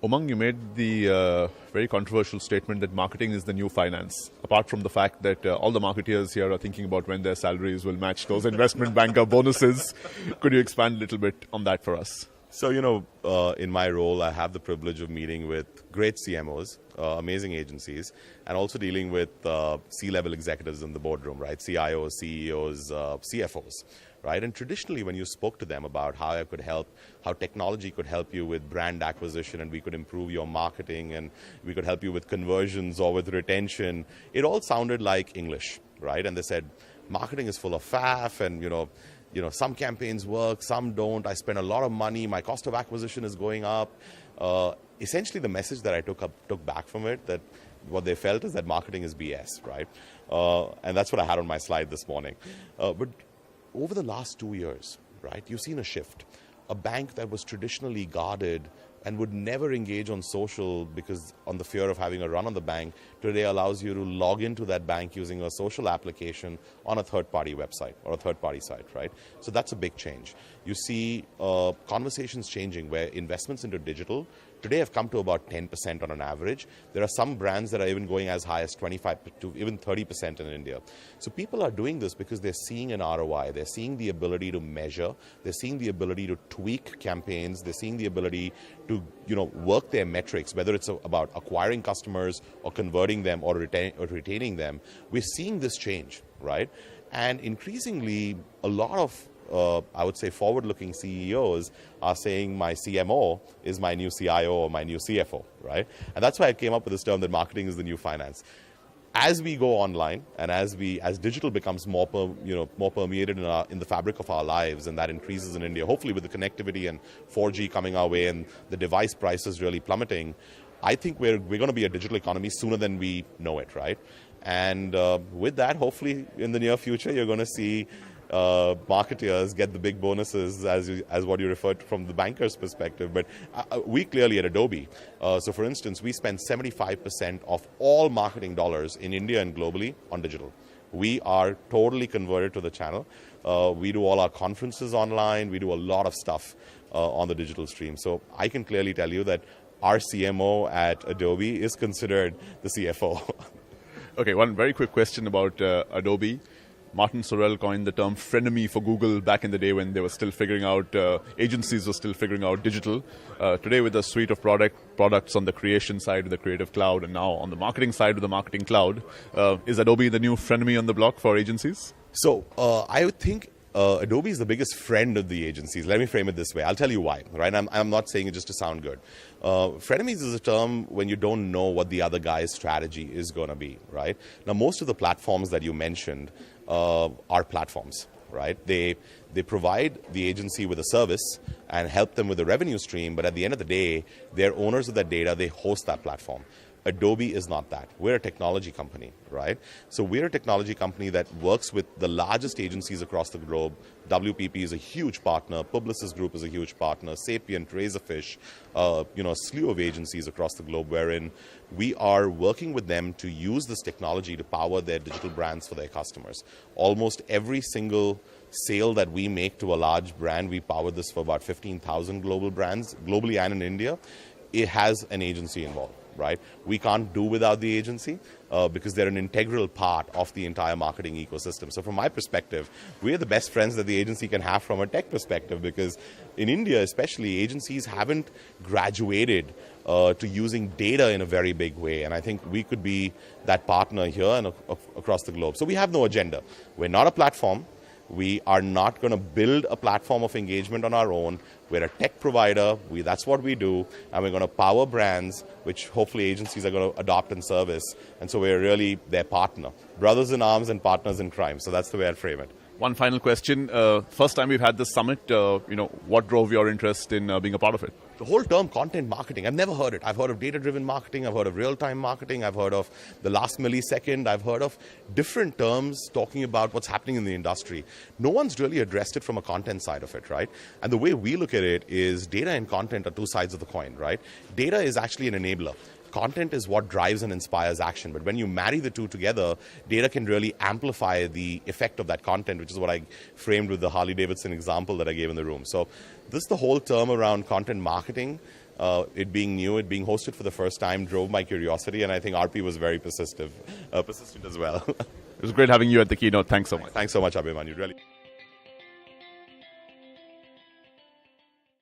Umang, you made the very controversial statement that marketing is the new finance. Apart from the fact that all the marketeers here are thinking about when their salaries will match those investment banker bonuses, could you expand a little bit on that for us? So, in my role, I have the privilege of meeting with great CMOs, amazing agencies, and also dealing with C-level executives in the boardroom, right? CIOs, CEOs, CFOs, right? And traditionally, when you spoke to them about how I could help, how technology could help you with brand acquisition, and we could improve your marketing, and we could help you with conversions or with retention, it all sounded like English, right? And they said, marketing is full of faff, and, some campaigns work, some don't. I spend a lot of money. My cost of acquisition is going up. Essentially, the message that I took back from it, that what they felt is that marketing is BS, right? And that's what I had on my slide this morning. But over the last 2 years, right, you've seen a shift. A bank that was traditionally guarded and would never engage on social because on the fear of having a run on the bank, today allows you to log into that bank using a social application on a third-party website or a third-party site, right? So that's a big change. You see conversations changing where investments into digital today have come to about 10% on an average. There are some brands that are even going as high as 25 to even 30% in India. So people are doing this because they're seeing an ROI. They're seeing the ability to measure. They're seeing the ability to tweak campaigns. They're seeing the ability to, work their metrics, whether it's about acquiring customers or converting them or retaining them. We're seeing this change, right? And increasingly, a lot of I would say forward-looking CEOs are saying my CMO is my new CIO or my new CFO, right? And that's why I came up with this term that marketing is the new finance. As we go online and as digital becomes more permeated in the fabric of our lives, and that increases in India, hopefully with the connectivity and 4G coming our way and the device prices really plummeting, I think we're going to be a digital economy sooner than we know it, right? And with that, hopefully in the near future, you're going to see marketeers get the big bonuses as what you referred to from the banker's perspective. But we clearly at Adobe, so for instance, we spend 75% of all marketing dollars in India and globally on digital. We are totally converted to the channel. We do all our conferences online. We do a lot of stuff on the digital stream. So I can clearly tell you that our CMO at Adobe is considered the CFO. Okay, one very quick question about Adobe. Martin Sorrell coined the term frenemy for Google back in the day when they were still figuring out, agencies were still figuring out digital. Today with a suite of products on the creation side with the Creative Cloud and now on the marketing side with the Marketing Cloud, is Adobe the new frenemy on the block for agencies? So I would think Adobe is the biggest friend of the agencies. Let me frame it this way. I'll tell you why, right? I'm not saying it just to sound good. Frenemies is a term when you don't know what the other guy's strategy is going to be, right? Now, most of the platforms that you mentioned are platforms, right? They provide the agency with a service and help them with the revenue stream, but at the end of the day, they're owners of that data, they host that platform. Adobe is not that. We're a technology company, right? So we're a technology company that works with the largest agencies across the globe. WPP is a huge partner. Publicis Group is a huge partner. Sapient, Razorfish, a slew of agencies across the globe wherein we are working with them to use this technology to power their digital brands for their customers. Almost every single sale that we make to a large brand, we power this for about 15,000 global brands, globally and in India. It has an agency involved. Right? We can't do without the agency because they're an integral part of the entire marketing ecosystem. So from my perspective, we're the best friends that the agency can have from a tech perspective, because in India especially, agencies haven't graduated to using data in a very big way. And I think we could be that partner here and across the globe. So we have no agenda. We're not a platform. We are not going to build a platform of engagement on our own. We're a tech provider. That's what we do. And we're going to power brands, which hopefully agencies are going to adopt and service. And so we're really their partner. Brothers in arms and partners in crime. So that's the way I'd frame it. One final question. First time we've had this summit, what drove your interest in being a part of it? The whole term content marketing, I've never heard it. I've heard of data-driven marketing. I've heard of real-time marketing. I've heard of the last millisecond. I've heard of different terms talking about what's happening in the industry. No one's really addressed it from a content side of it, right? And the way we look at it is data and content are two sides of the coin, right? Data is actually an enabler. Content is what drives and inspires action. But when you marry the two together, data can really amplify the effect of that content, which is what I framed with the Harley-Davidson example that I gave in the room. So this is the whole term around content marketing. It being new, it being hosted for the first time drove my curiosity, and I think RP was very persistent as well. It was great having you at the keynote. Thanks so much. Thanks so much, Abhimanyu. Really.